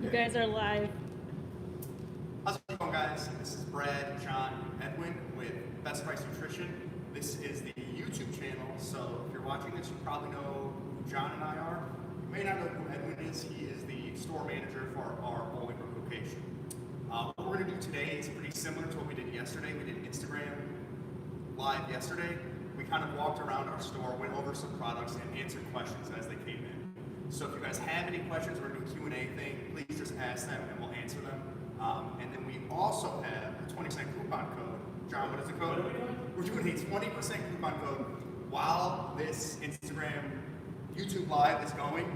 You guys are live. How's it going, guys? This is Brad, John, and Edwin with Best Price Nutrition. This is the YouTube channel, so if you're watching this, you probably know who John and I are. You may not know who Edwin is. He is the store manager for our Bolingbrook location. What we're going to do today is pretty similar to what we did yesterday. We did Instagram Live yesterday. We kind of walked around our store, went over some products, and answered questions as they came in. So if you guys have any questions, we're going to do a Q&A thing. Please just ask them, and we'll answer them. And then we also have a 20% coupon code. John, what is the code? We're doing a 20% coupon code while this Instagram YouTube Live is going.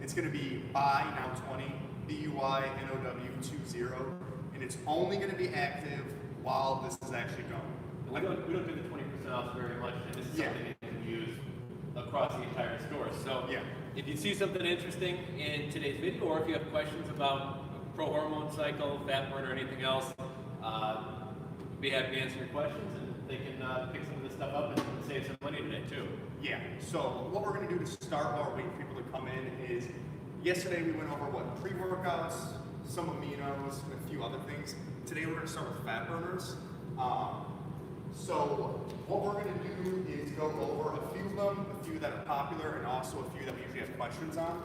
It's going to be buy now 20, BUYNOW20, and it's only going to be active while this is actually going. We don't do the 20% off very much, and this is something you can use across the entire store. So if you see something interesting in today's video, or if you have questions about pro-hormone cycle, fat burn, or anything else, be happy to answer your questions, and they can pick some of this stuff up and save some money today too. Yeah, so what we're going to do to start while we're waiting for people to come in is, yesterday we went over what, pre-workouts, some aminos, and a few other things. Today we're going to start with fat burners. So what we're going to do is go over a few of them, a few that are popular, and also a few that we usually have questions on.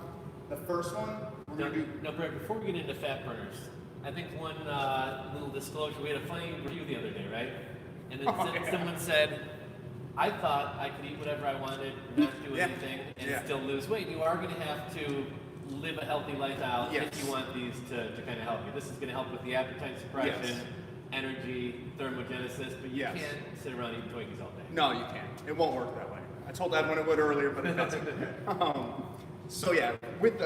The first one, we're going to do... No, Brett, before we get into fat burners, I think one little disclosure, we had a funny review the other day, right? And then someone said, I thought I could eat whatever I wanted, not do anything, and still lose weight. You are going to have to live a healthy lifestyle if you want these to kind of help you. This is going to help with the appetite suppression, energy, thermogenesis, but you can't sit around eating Twinkies all day. No, you can't. It won't work that way. I told Edwin it would earlier, but it doesn't. So yeah, with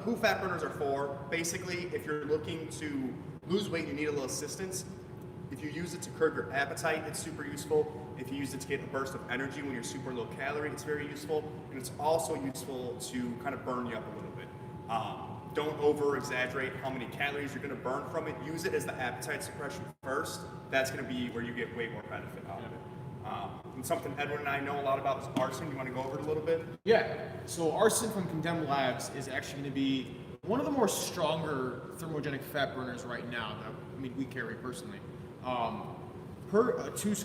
who fat burners are for, basically, if you're looking to lose weight, you need a little assistance. If you use it to curb your appetite, it's super useful. If you use it to get a burst of energy when you're super low calorie, it's very useful. And it's also useful to kind of burn you up a little bit. Don't over exaggerate how many calories you're going to burn from it. Use it as the appetite suppression first. That's going to be where you get way more benefit out of it. And something Edwin and I know a lot about is arsen. You want to go over it a little bit? Yeah. So arsen from Condemned Labs is actually going to be one of the more stronger thermogenic fat burners right now that we carry personally. Per two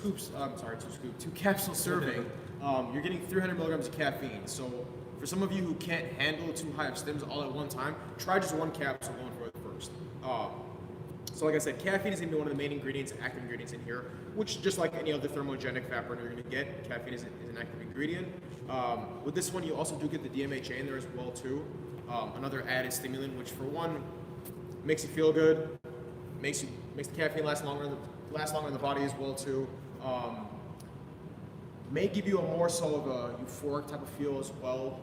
capsule serving, you're getting 300 milligrams of caffeine. So for some of you who can't handle too high of stims all at one time, try just one capsule going for it first. So like I said, caffeine is going to be one of the main ingredients, active ingredients in here, which just like any other thermogenic fat burner you're going to get, caffeine is an active ingredient. With this one, you also do get the DMHA in there as well too. Another added stimulant, which for one, makes you feel good, makes the caffeine last longer in the body as well too. May give you a more so of a euphoric type of feel as well.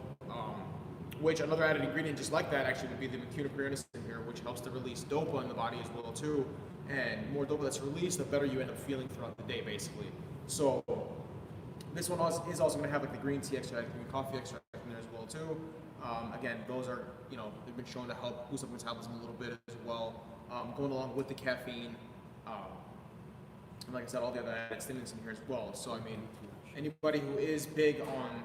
Which another added ingredient just like that actually would be the mecanoprionis in here, which helps to release dopa in the body as well too. And the more dopa that's released, the better you end up feeling throughout the day, basically. So this one is also going to have like the green tea extract, green coffee extract in there as well too. Again, those are, they've been shown to help boost up metabolism a little bit as well, going along with the caffeine. And like I said, all the other added stimulants in here as well. So anybody who is big on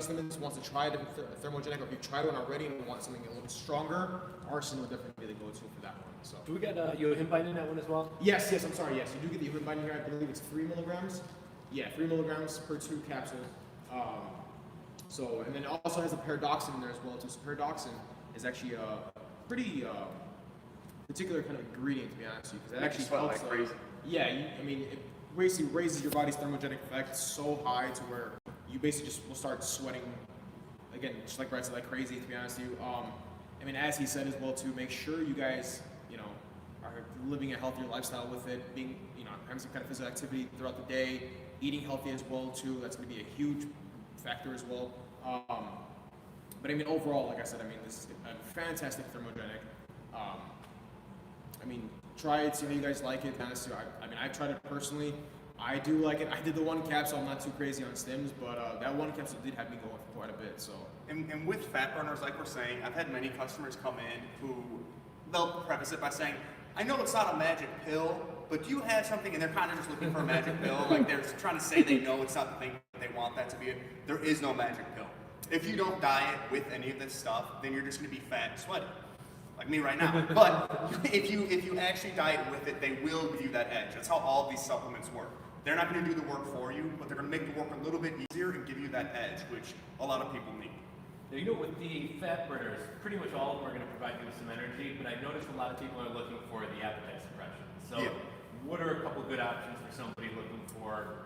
stimulants, wants to try a different thermogenic, or if you've tried one already and want something a little bit stronger, arsen would definitely be the go-to for that one. So do we got yohimbine in that one as well? Yes, I'm sorry, yes, you do get the yohimbine here. I believe it's 3 milligrams. Yeah, 3 milligrams per 2 capsules. And then it also has a paradoxin in there as well too. So paradoxin is actually a pretty particular kind of ingredient, to be honest with you, because it actually helps. Like crazy. It basically raises your body's thermogenic effect so high to where you basically just will start sweating, again, just like Brett said, like crazy, to be honest with you. As he said as well too, make sure you guys, are living a healthier lifestyle with it, being, having some kind of physical activity throughout the day, eating healthy as well too. That's going to be a huge factor as well. But overall, like I said, this is a fantastic thermogenic. Try it, see how you guys like it. Honestly, I've tried it personally. I do like it. I did the one capsule. I'm not too crazy on stims, but that one capsule did have me going for quite a bit. So. And with fat burners, like we're saying, I've had many customers come in who they'll preface it by saying, I know it's not a magic pill, but do you have something? And they're kind of just looking for a magic pill. Like they're trying to say they know it's not the thing they want that to be. There is no magic pill. If you don't diet with any of this stuff, then you're just going to be fat and sweaty. like me right now. But if you actually diet with it, they will give you that edge. That's how all of these supplements work. They're not going to do the work for you, but they're going to make the work a little bit easier and give you that edge, which a lot of people need. Now, you know, with the fat burners, pretty much all of them are going to provide you with some energy, but I noticed a lot of people are looking for the appetite suppression. So Yeah. what are a couple good options for somebody looking for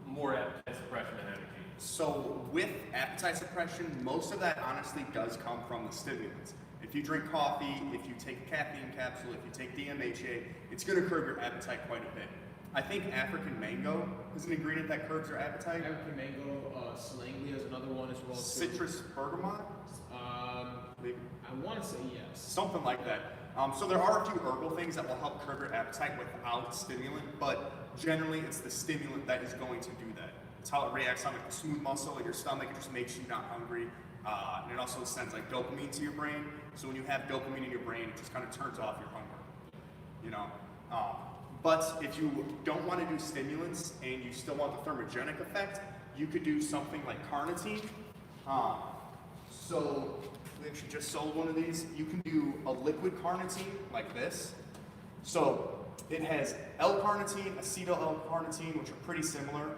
more appetite suppression and energy? So with appetite suppression, most of that honestly does come from the stimulants. If you drink coffee, if you take a caffeine capsule, if you take DMHA, it's going to curb your appetite quite a bit. I think African mango is an ingredient that curbs your appetite. African mango, Slanglia is another one as well. Citrus bergamot? Maybe. I want to say yes. Something like that. So there are a few herbal things that will help curb your appetite without stimulant, but generally it's the stimulant that is going to do that. It's how it reacts on like the smooth muscle in your stomach. It just makes you not hungry. And it also sends like dopamine to your brain. So when you have dopamine in your brain, it just kind of turns off your hunger. You know. But if you don't want to do stimulants and you still want the thermogenic effect, you could do something like carnitine. So we actually just sold one of these. You can do a liquid carnitine like this. So it has L-carnitine, acetyl L-carnitine, which are pretty similar.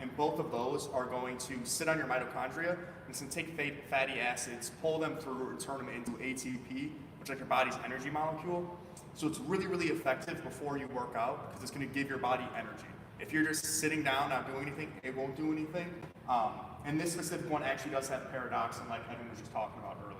And both of those are going to sit on your mitochondria and it's going to take fatty acids, pull them through, and turn them into ATP, which is like your body's energy molecule. So it's really, really effective before you work out because it's going to give your body energy. If you're just sitting down, not doing anything, it won't do anything. And this specific one actually does have paradoxin, like Evan was just talking about earlier.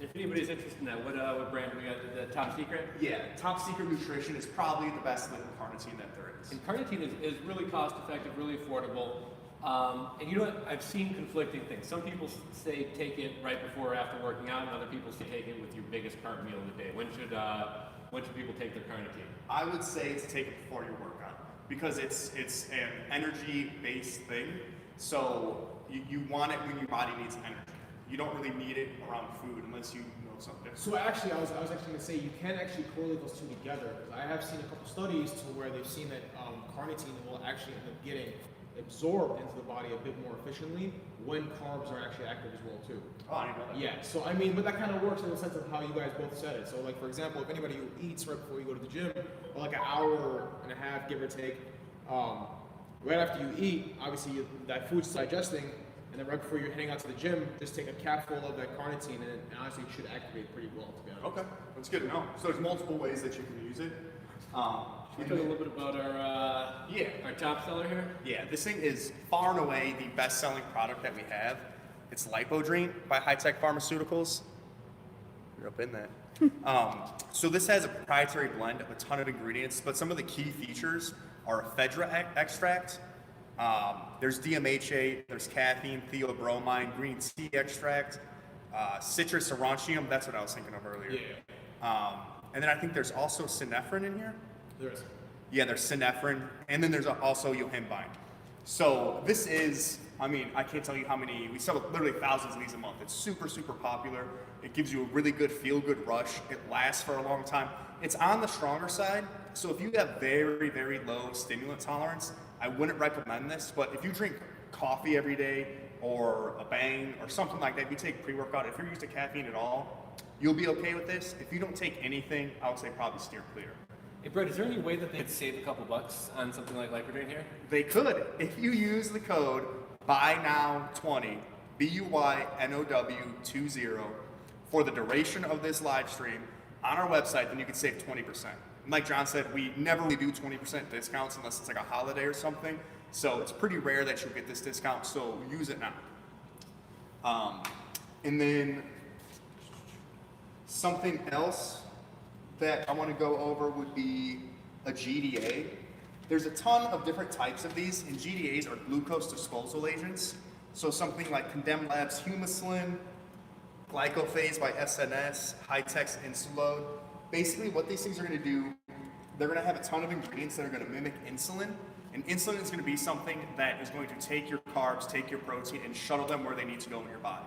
If anybody's interested in that, what brand do we got? The Top Secret? Yeah, Top Secret Nutrition is probably the best liquid carnitine that there is. And carnitine is really cost effective, really affordable. And you know what? I've seen conflicting things. Some people say take it right before or after working out, and other people say take it with your biggest carb meal of the day. When should people take their carnitine? I would say to take it before your workout because it's an energy-based thing. So you want it when your body needs energy. You don't really need it around food unless you know something. So actually, I was actually going to say you can actually correlate those two together because I have seen a couple studies to where they've seen that carnitine will actually end up getting absorbed into the body a bit more efficiently when carbs are actually active as well too. Oh, I didn't know that. Yeah, so I mean, but that kind of works in the sense of how you guys both said it. So like for example, if anybody who eats right before you go to the gym, or like an hour and a half, give or take, right after you eat, obviously that food's digesting, and then right before you're heading out to the gym, just take a capful of that carnitine, and honestly, it should activate pretty well, to be honest. Okay, that's good to know. So there's multiple ways that you can use it. Should we talk a little bit about our top seller here? Yeah, this thing is far and away the best-selling product that we have. It's Lipo Dream by High Tech Pharmaceuticals. You're up in that. So this has a proprietary blend of a ton of ingredients, but some of the key features are ephedra extract. There's DMHA, there's caffeine, theobromine, green tea extract, citrus aurantium. That's what I was thinking of earlier. Yeah. And then I think there's also synephrine in here. There is. Yeah, there's synephrine, and then there's also yohimbine. So this is, I mean, I can't tell you how many, we sell literally thousands of these a month. It's super, super popular. It gives you a really good feel-good rush. It lasts for a long time. It's on the stronger side, so if you have very, very low stimulant tolerance, I wouldn't recommend this, but if you drink coffee every day or a Bang or something like that, if you take pre-workout, if you're used to caffeine at all, you'll be okay with this. If you don't take anything, I would say probably steer clear. Hey, Brett, is there any way that they could save a couple bucks on something like Lipo Dream here? They could, if you use the code BUYNOW20, BUYNOW20, for the duration of this live stream on our website, then you can save 20%. And like John said, we never really do 20% discounts unless it's like a holiday or something. So it's pretty rare that you'll get this discount, so use it now. And then something else that I want to go over would be a GDA. There's a ton of different types of these, and GDAs are glucose disposal agents. So something like Condemned Labs Humuslim, Glycophase by SNS, High-Tech's Insulode. Basically what these things are going to do, they're going to have a ton of ingredients that are going to mimic insulin. And insulin is going to be something that is going to take your carbs, take your protein, and shuttle them where they need to go in your body.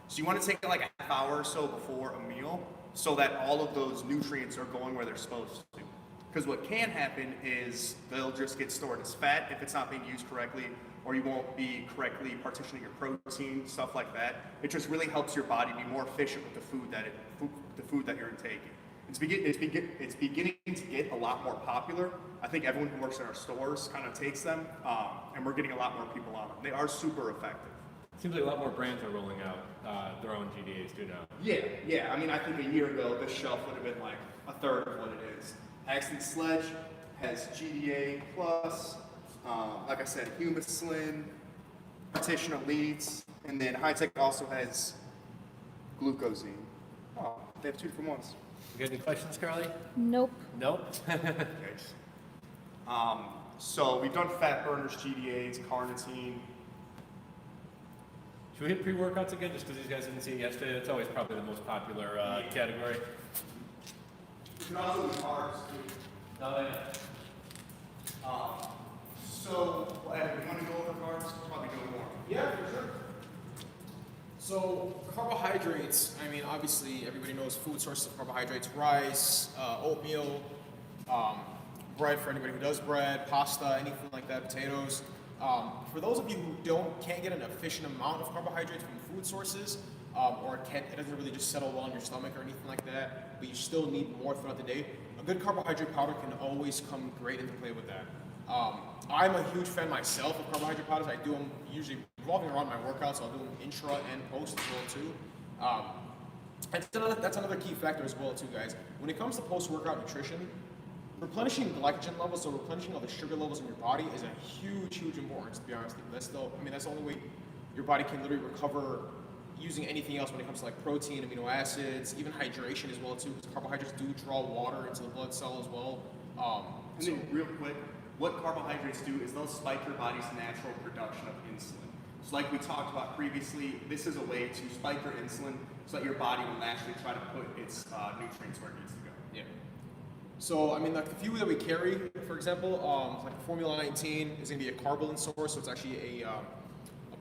So you want to take it like a half hour or so before a meal so that all of those nutrients are going where they're supposed to. Because what can happen is they'll just get stored as fat if it's not being used correctly, or you won't be correctly partitioning your protein, stuff like that. It just really helps your body be more efficient with the food that you're intaking. It's beginning to get a lot more popular. I think everyone who works in our stores kind of takes them, and we're getting a lot more people on them. They are super effective. Seems like a lot more brands are rolling out their own GDAs too now. Yeah. I mean, I think a year ago, this shelf would have been like a third of what it is. Axton Sledge has GDA plus, like I said, Humislin, Partition Elites, and then High Tech also has Glucosine. Oh, they have 2 different ones. You got any questions, Carly? Nope. Nope. Okay. So we've done fat burners, GDAs, carnitine. Should we hit pre-workouts again, just because these guys didn't see it yesterday? It's always probably the most popular category. You can also do carbs too. Oh, yeah. So, Adam, you want to go over carbs? We'll probably go more. Yeah, for sure. So carbohydrates, I mean, obviously everybody knows food sources of carbohydrates: rice, oatmeal, bread for anybody who does bread, pasta, anything like that, potatoes. For those of you who can't get an efficient amount of carbohydrates from food sources, or it doesn't really just settle well in your stomach or anything like that, but you still need more throughout the day, a good carbohydrate powder can always come great into play with that. I'm a huge fan myself of carbohydrate powders. I do them usually revolving around my workouts. I'll do them intra and post as well too. And that's another key factor as well too, guys. When it comes to post-workout nutrition, replenishing glycogen levels, so replenishing all the sugar levels in your body, is a huge importance, to be honest. That's the only way your body can literally recover using anything else when it comes to like protein, amino acids, even hydration as well too, because carbohydrates do draw water into the blood cell as well. And then real quick, what carbohydrates do is they'll spike your body's natural production of insulin. So like we talked about previously, this is a way to spike your insulin so that your body will naturally try to put its nutrients where it needs to go. Yeah. So, I mean, like the few that we carry, for example, like Formula 19 is going to be a carbolin source, so it's actually a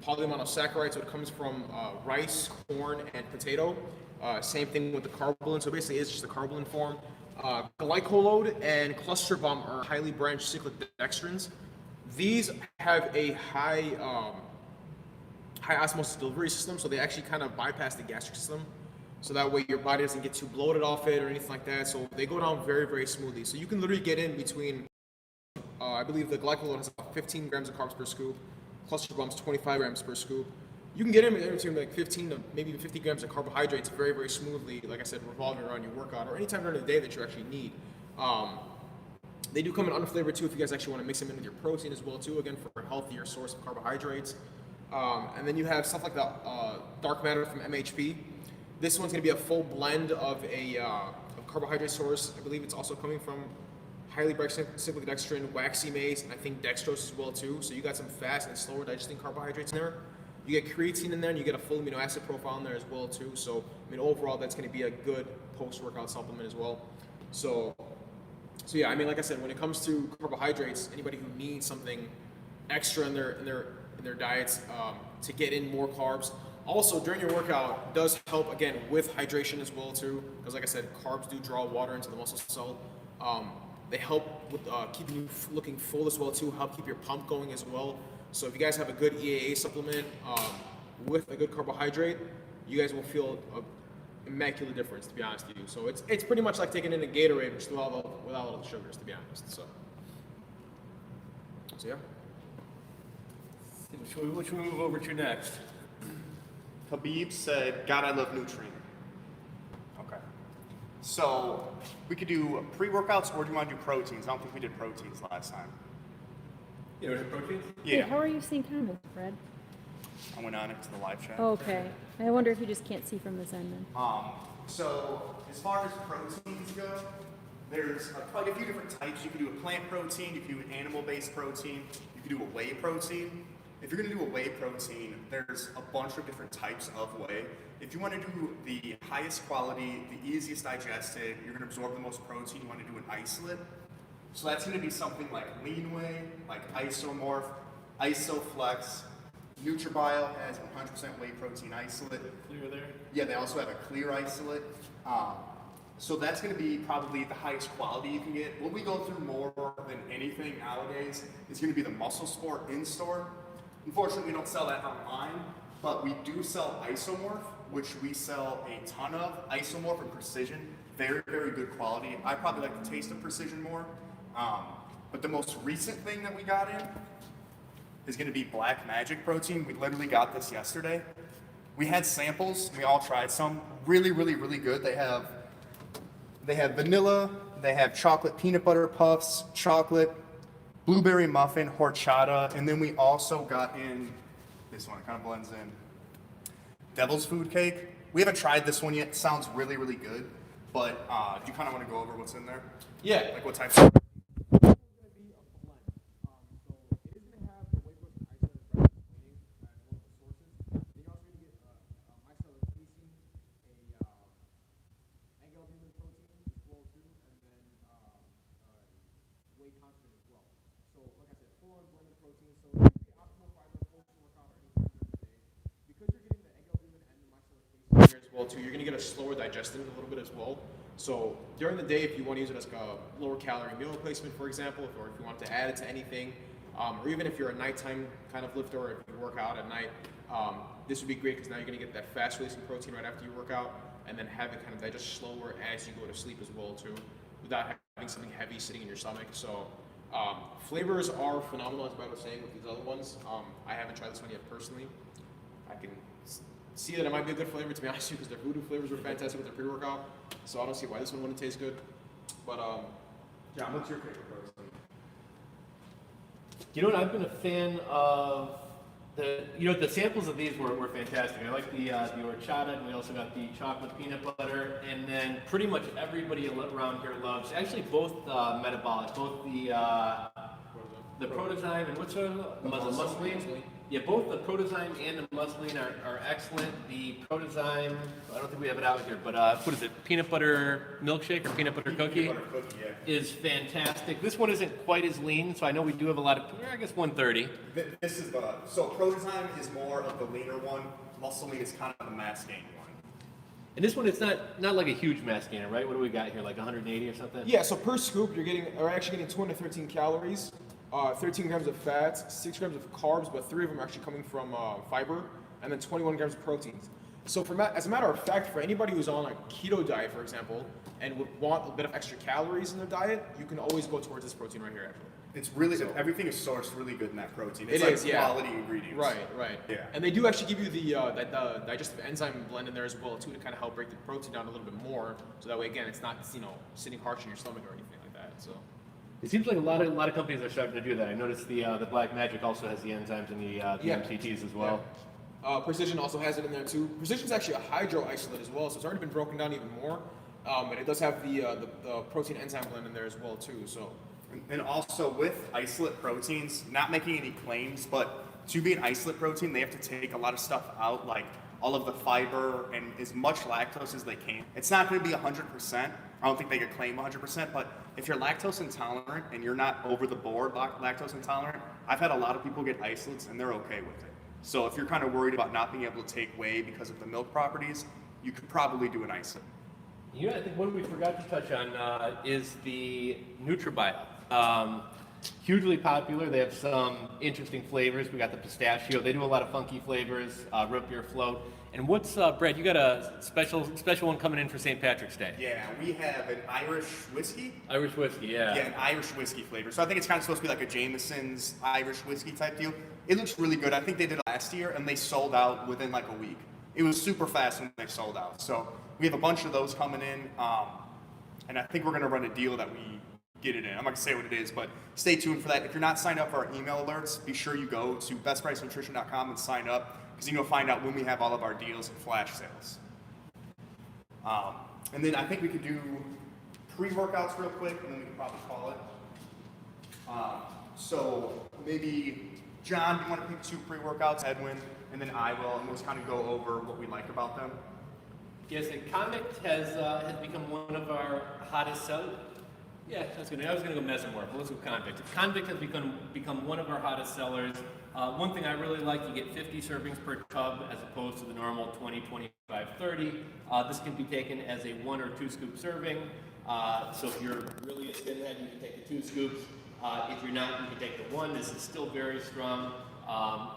polymonosaccharide, so it comes from rice, corn, and potato. Same thing with the carbolin, so basically it's just a carbolin form. Glycolode and cluster bomb are highly branched cyclic dextrins. These have a high osmosis delivery system, so they actually kind of bypass the gastric system. So that way your body doesn't get too bloated off it or anything like that. So they go down very smoothly. So you can literally get in between, I believe the glycolode has about 15 grams of carbs per scoop. Cluster bomb's 25 grams per scoop. You can get in between like 15 to maybe even 50 grams of carbohydrates very smoothly, like I said, revolving around your workout or anytime during the day that you actually need. They do come in unflavored too if you guys actually want to mix them in with your protein as well too, again, for a healthier source of carbohydrates. And then you have stuff like the dark matter from MHP. This one's going to be a full blend of a carbohydrate source. I believe it's also coming from highly branched cyclic dextrin, waxy maize, and I think dextrose as well too. So you got some fast and slower digesting carbohydrates in there. You get creatine in there, and you get a full amino acid profile in there as well too. So I mean, overall, that's going to be a good post-workout supplement as well. So yeah, I mean, like I said, when it comes to carbohydrates, anybody who needs something extra in their diets to get in more carbs. Also, during your workout, does help again with hydration as well too, because like I said, carbs do draw water into the muscle cell. They help with keeping you looking full as well too, help keep your pump going as well. So if you guys have a good EAA supplement with a good carbohydrate, you guys will feel an immaculate difference, to be honest with you. So it's pretty much like taking in a Gatorade, just without all the sugars, to be honest. So yeah. Which we move over to next? Habib said, God, I love Nutrient. Okay. So we could do pre-workouts, or do you want to do proteins? I don't think we did proteins last time. Yeah, we have proteins? Yeah. Wait, how are you seeing comments, Fred? I went on it to the live chat. Okay. I wonder if you just can't see from this end then. So as far as proteins go, there's quite a few different types. You can do a plant protein, you can do an animal-based protein, you can do a whey protein. If you're going to do a whey protein, there's a bunch of different types of whey. If you want to do the highest quality, the easiest digested, you're going to absorb the most protein, you want to do an isolate. So that's going to be something like lean whey, like Isomorph, Isoflex. Nutrabile has 100% whey protein isolate. Clear there? Yeah, they also have a clear isolate. So that's going to be probably the highest quality you can get. What we go through more than anything nowadays is going to be the Muscle Sport in-store. Unfortunately, we don't sell that online, but we do sell Isomorph, which we sell a ton of. Isomorph and Precision, very, very good quality. I probably like the taste of Precision more. But the most recent thing that we got in is going to be Black Magic protein. We literally got this yesterday. We had samples. We all tried some. Really, really, really good. They have vanilla. They have chocolate peanut butter puffs, chocolate, blueberry muffin, horchata, and then we also got in this one. It kind of blends in. Devil's food cake. We haven't tried this one yet. It sounds really, really good. But do you kind of want to go over what's in there? Yeah. Like what types of... As well too, you're gonna get a slower digestion a little bit as well. So during the day, if you want to use it as a lower calorie meal replacement, for example, or if you want to add it to anything, or even if you're a nighttime kind of lifter, or if you work out at night, this would be great because now you're gonna get that fast releasing protein right after you work out, and then have it kind of digest slower as you go to sleep as well too, without having something heavy sitting in your stomach. So flavors are phenomenal, as Brad was saying with these other ones. I haven't tried this one yet personally. I can see that it might be a good flavor, to be honest with you, because their voodoo flavors were fantastic with their pre-workout. So I don't see why this one wouldn't taste good. But John, what's your favorite protein? You know what? I've been a fan of the samples of these were fantastic. I like the horchata, and we also got the chocolate peanut butter, and then pretty much everybody around here loves actually both metabolic, both the Protozyme and what's the muscline? Yeah, both the Protozyme and the muscline are excellent. The Protozyme, I don't think we have it out here, but what is it? Peanut butter milkshake or peanut butter cookie? Peanut butter cookie, yeah. Is fantastic. This one isn't quite as lean, so I know we do have a lot of, I guess 130. This is so Protozyme is more of the leaner one. Muscle Lean is kind of the mass gain one. And this one, it's not like a huge mass gainer, right? What do we got here, like 180 or something? yeah, so per scoop, you're actually getting 213 calories. 13 grams of fats, 6 grams of carbs, but 3 of them are actually coming from fiber, and then 21 grams of proteins. So as a matter of fact, for anybody who's on a keto diet, for example, and would want a bit of extra calories in their diet, you can always go towards this protein right here, actually. It's really, everything is sourced really good in that protein. It's quality ingredients. Right. Yeah. And they do actually give you the digestive enzyme blend in there as well, too, to kind of help break the protein down a little bit more, so that way, again, it's not, sitting harsh in your stomach or anything like that, so. It seems like a lot of companies are starting to do that. I noticed the Black Magic also has the enzymes and the MCTs as well. Yeah. Precision also has it in there too. Precision's actually a hydro isolate as well, so it's already been broken down even more. But it does have the protein enzyme blend in there as well too. So. And also with isolate proteins, not making any claims, but to be an isolate protein, they have to take a lot of stuff out, like all of the fiber and as much lactose as they can. It's not going to be 100%. I don't think they could claim 100%, but if you're lactose intolerant and you're not over the board lactose intolerant, I've had a lot of people get isolates and they're okay with it. So if you're kind of worried about not being able to take whey because of the milk properties, you could probably do an isolate. Yeah, I think one we forgot to touch on is the Nutrabile. Hugely popular. They have some interesting flavors. We got the pistachio. They do a lot of funky flavors, root beer float. And what's, Brad, you got a special one coming in for St. Patrick's Day. Yeah, we have an Irish whiskey. Irish whiskey, yeah. Yeah, an Irish whiskey flavor. So I think it's kind of supposed to be like a Jameson's Irish whiskey type deal. It looks really good. I think they did it last year and they sold out within like a week. It was super fast when they sold out. So we have a bunch of those coming in. And I think we're going to run a deal that we get it in. I'm not going to say what it is, but stay tuned for that. If you're not signed up for our email alerts, be sure you go to BestPriceNutrition.com and sign up, because you'll find out when we have all of our deals and flash sales. And then I think we could do pre-workouts real quick, and then we can probably call it. So maybe, John, do you want to pick 2 pre-workouts, Edwin, and then I will, and we'll just kind of go over what we like about them. Yes, and Convict has become one of our hottest sellers. Yeah, I was gonna go Mesomorph, but let's go Convict. Convict has become one of our hottest sellers. One thing I really like, you get 50 servings per tub as opposed to the normal 20, 25, 30. This can be taken as a 1 or 2 scoop serving. So if you're really a skinhead, you can take the 2 scoops. If you're not, you can take the 1. This is still very strong,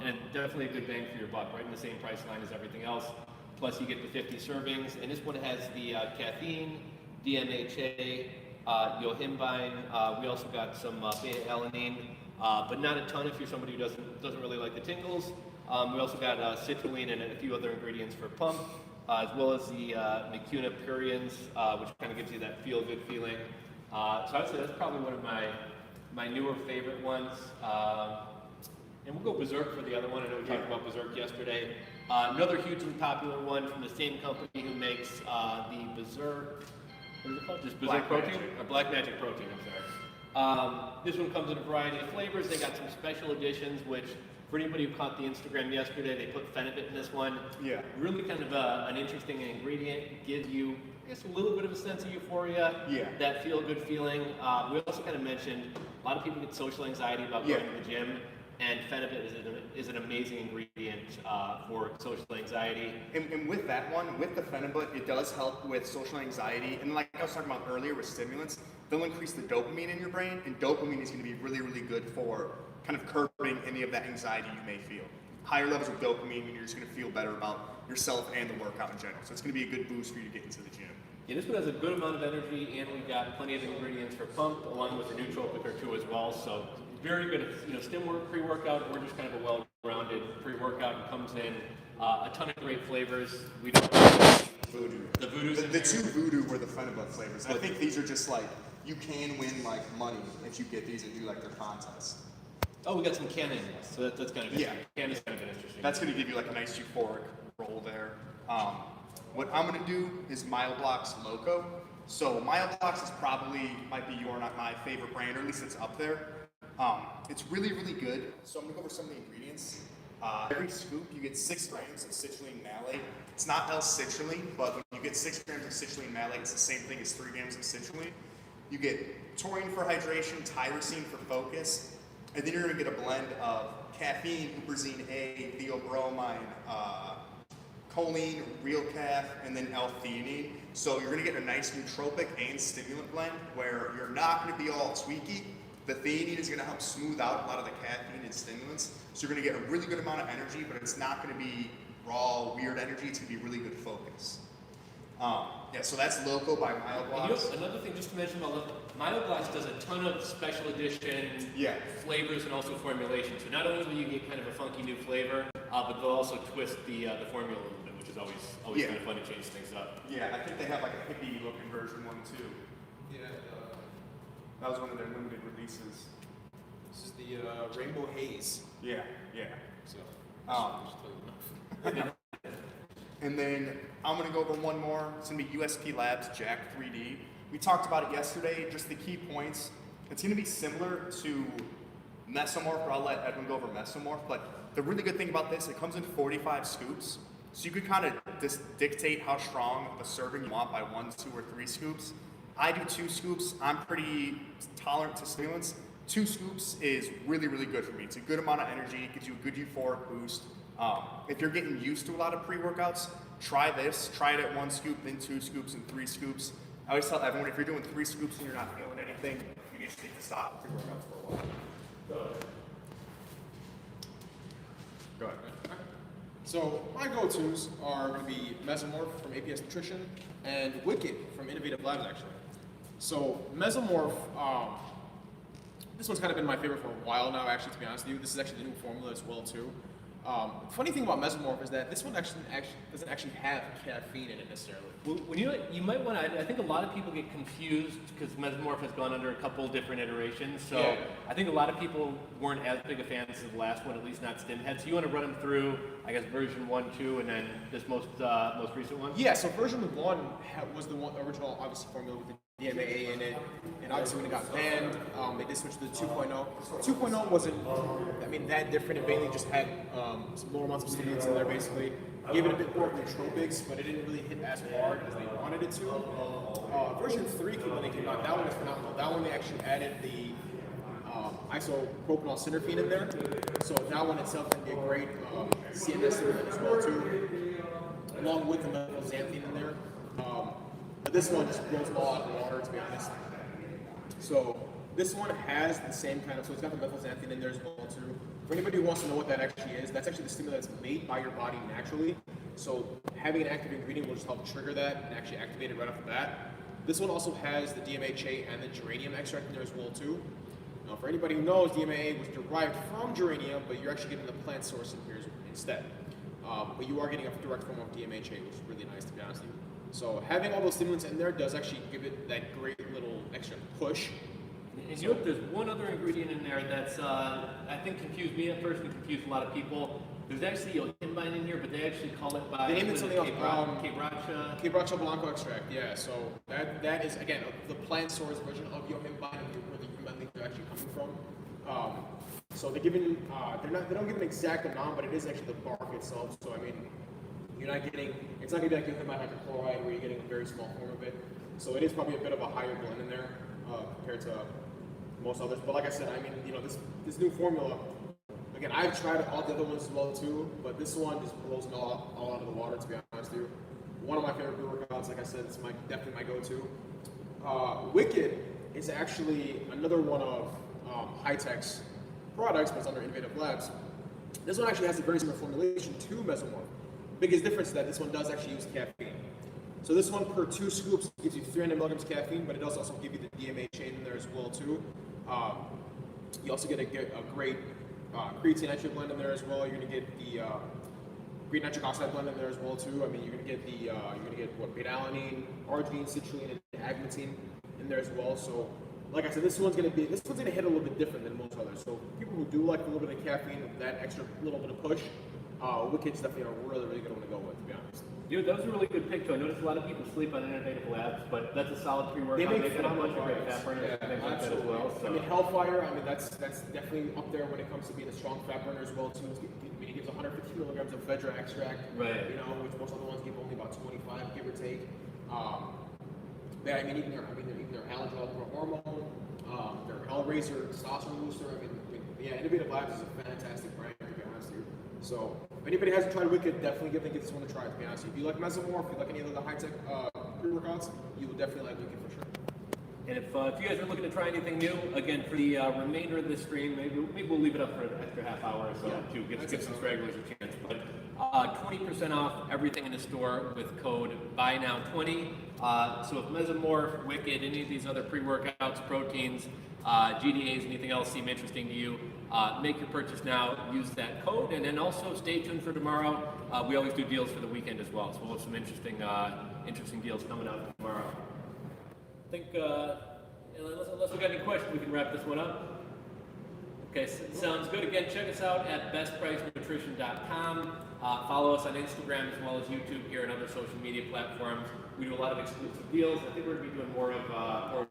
and definitely a good bang for your buck, right in the same price line as everything else. Plus you get the 50 servings, and this one has the caffeine, DMHA, yohimbine. We also got some beta-alanine, but not a ton if you're somebody who doesn't really like the tingles. We also got citrulline and a few other ingredients for pump, as well as the Mucuna purines, which kind of gives you that feel-good feeling. So I would say that's probably one of my newer favorite ones. And we'll go Berserk for the other one. I know we talked about Berserk yesterday. Another hugely popular one from the same company who makes the Berserk, what is it called? Just Berserk Protein? Or Black Magic Protein, I'm sorry. This one comes in a variety of flavors. They got some special editions, which for anybody who caught the Instagram yesterday, they put phenibut in this one. Yeah. Really kind of an interesting ingredient. Gives you, I guess, a little bit of a sense of euphoria. Yeah. That feel-good feeling. We also kind of mentioned a lot of people get social anxiety about going to the gym. And phenibut is an amazing ingredient for social anxiety. And with that one, with the phenibut, it does help with social anxiety. And like I was talking about earlier with stimulants, they'll increase the dopamine in your brain, and dopamine is going to be really, really good for kind of curbing any of that anxiety you may feel. Higher levels of dopamine mean you're just going to feel better about yourself and the workout in general. So it's going to be a good boost for you to get into the gym. Yeah, this one has a good amount of energy, and we've got plenty of ingredients for pump, along with a nootropic or 2 as well. So very good, stim work, pre-workout, or just kind of a well-rounded pre-workout. It comes in a ton of great flavors. We don't Voodoo. The Voodoo's The 2 Voodoo were the phenibut flavors. I think these are just like, you can win like money if you get these and do like their contests. Oh, we got some cannon, so that's kind of interesting. Cannon's kind of interesting. That's going to give you like a nice euphoric roll there. What I'm going to do is Mileblocks Loco. So Mileblocks is probably, might be your, not my favorite brand, or at least it's up there. It's really, really good. So I'm going to go over some of the ingredients. Every scoop, you get 6 grams of citrulline malate. It's not L-citrulline, but when you get 6 grams of citrulline malate, it's the same thing as 3 grams of citrulline. You get taurine for hydration, tyrosine for focus, and then you're going to get a blend of caffeine, huperzine A, theobromine, choline, real calf, and then L-theanine. So you're going to get a nice nootropic and stimulant blend where you're not going to be all tweaky. The theanine is going to help smooth out a lot of the caffeine and stimulants. So you're going to get a really good amount of energy, but it's not going to be raw, weird energy. It's going to be really good focus. So that's Loco by Mileblocks. Another thing just to mention about Loco, Mileblocks does a ton of special edition flavors and also formulation. So not only will you get kind of a funky new flavor, but they'll also twist the formula a little bit, which is always kind of fun to change things up. Yeah, I think they have like a hippie looking version one too. Yeah, That was one of their limited releases. this is the Rainbow Haze. Yeah. So, Um, And then I'm going to go over one more. It's going to be USP Labs Jack 3D. We talked about it yesterday, just the key points. It's going to be similar to Mesomorph, or I'll let Edwin go over Mesomorph. But the really good thing about this, it comes in 45 scoops. So you could kind of dictate how strong of a serving you want by 1, 2, or 3 scoops. I do 2 scoops. I'm pretty tolerant to stimulants. 2 scoops is really, really good for me. It's a good amount of energy. It gives you a good euphoric boost. If you're getting used to a lot of pre-workouts, try this. Try it at 1 scoop, then 2 scoops, and 3 scoops. I always tell everyone, if you're doing 3 scoops and you're not feeling anything, you just need to stop pre-workouts for a while. Go ahead. So my go-tos are going to be Mesomorph from APS Nutrition and Wicked from Innovative Labs, actually. So Mesomorph, this one's kind of been my favorite for a while now, actually, to be honest with you. This is actually the new formula as well, too. Funny thing about Mesomorph is that this one actually doesn't actually have caffeine in it necessarily. Well, you might want to. I think a lot of people get confused because Mesomorph has gone under a couple different iterations. So I think a lot of people weren't as big a fans of the last one, at least not Stimhead. So you want to run them through, I guess, version 1, 2, and then this most recent one. Yeah. So version 1 was the original, obviously, formula with the DMAA in it, and obviously when it got banned, they did switch to the 2.0. 2.0 wasn't, that different. It mainly just had some lower amounts of stimulants in there, basically. Gave it a bit more nootropics, but it didn't really hit as hard as they wanted it to. Version 3, when they came out, that one was phenomenal. That one they actually added the isopropanol cinerfine in there. So that one itself can be a great CNS stimulant as well too, along with the methylxanthine in there. But this one just blows all out of the water, to be honest. So this one has the same kind of, so it's got the methylxanthine in there as well too. For anybody who wants to know what that actually is, that's actually the stimulant that's made by your body naturally. So having an active ingredient will just help trigger that and actually activate it right off the bat. This one also has the DMHA and the geranium extract in there as well too. Now, for anybody who knows, DMAA was derived from geranium, but you're actually getting the plant source in here instead. But you are getting a direct form of DMHA, which is really nice, to be honest with you. So having all those stimulants in there does actually give it that great little extra push. And you know, there's one other ingredient in there that's, I think, confused me at first and confused a lot of people. There's actually a yohimbine in here, but they actually call it by They name it something else. Quebracha. Blanco extract, yeah. So that is, again, the plant source version of yohimbine, where the human leaves are actually coming from. So they're giving, they don't give an exact amount, but it is actually the bark itself. So I mean, you're not getting, it's not going to be like yohimbine hydrochloride where you're getting a very small form of it. So it is probably a bit of a higher blend in there compared to most others. But like I said, I mean, you know, this new formula, again, I've tried all the other ones as well too, but this one just blows me all out of the water, to be honest with you. One of my favorite pre-workouts, like I said, it's definitely my go-to. Wicked is actually another one of High-Tech's products, but it's under Innovative Labs. This one actually has a very similar formulation to Mesomorph. Biggest difference is that this one does actually use caffeine. So this one per 2 scoops gives you 300 milligrams caffeine, but it does also give you the DMHA in there as well too. You also get a great creatine nitric blend in there as well. You're going to get the green nitric oxide blend in there as well too. I mean, you're going to get what, beta-alanine, arginine, citrulline, and agmatine in there as well. So, like I said, this one's going to hit a little bit different than most others. So people who do like a little bit of caffeine, that extra little bit of push, Wicked's definitely a really good one to go with, to be honest. Dude, that was a really good pick, too. I noticed a lot of people sleep on Innovative Labs, but that's a solid pre-workout. They've got a bunch of great fat burners and things like that as well. So. I mean, Hellfire, I mean, that's definitely up there when it comes to being a strong fat burner as well, too. I mean, it gives 150 milligrams of Fedra extract, right? You know, which most other ones give only about 25, give or take. Yeah, I mean, even their Hallandrol hormone, their Hellraiser testosterone booster. I mean, yeah, Innovative Labs is a fantastic brand, to be honest with you. So, if anybody hasn't tried Wicked, definitely give this one a try, to be honest with you. If you like Mesomorph, if you like any of the High-Tech pre-workouts, you will definitely like Wicked for sure. And if you guys are looking to try anything new, again, for the remainder of this stream, maybe we'll leave it up for an extra half hour or so to give some stragglers a chance. But 20% off everything in the store with code BUYNOW20. So if Mesomorph, Wicked, any of these other pre-workouts, proteins, GDAs, anything else seem interesting to you, make your purchase now, use that code, and then also stay tuned for tomorrow. We always do deals for the weekend as well, so we'll have some interesting deals coming out tomorrow. I think, unless we got any questions, we can wrap this one up. Okay, sounds good. Again, check us out at BestPriceNutrition.com. Follow us on Instagram as well as YouTube here and other social media platforms. We do a lot of exclusive deals. I think we're going to be doing more of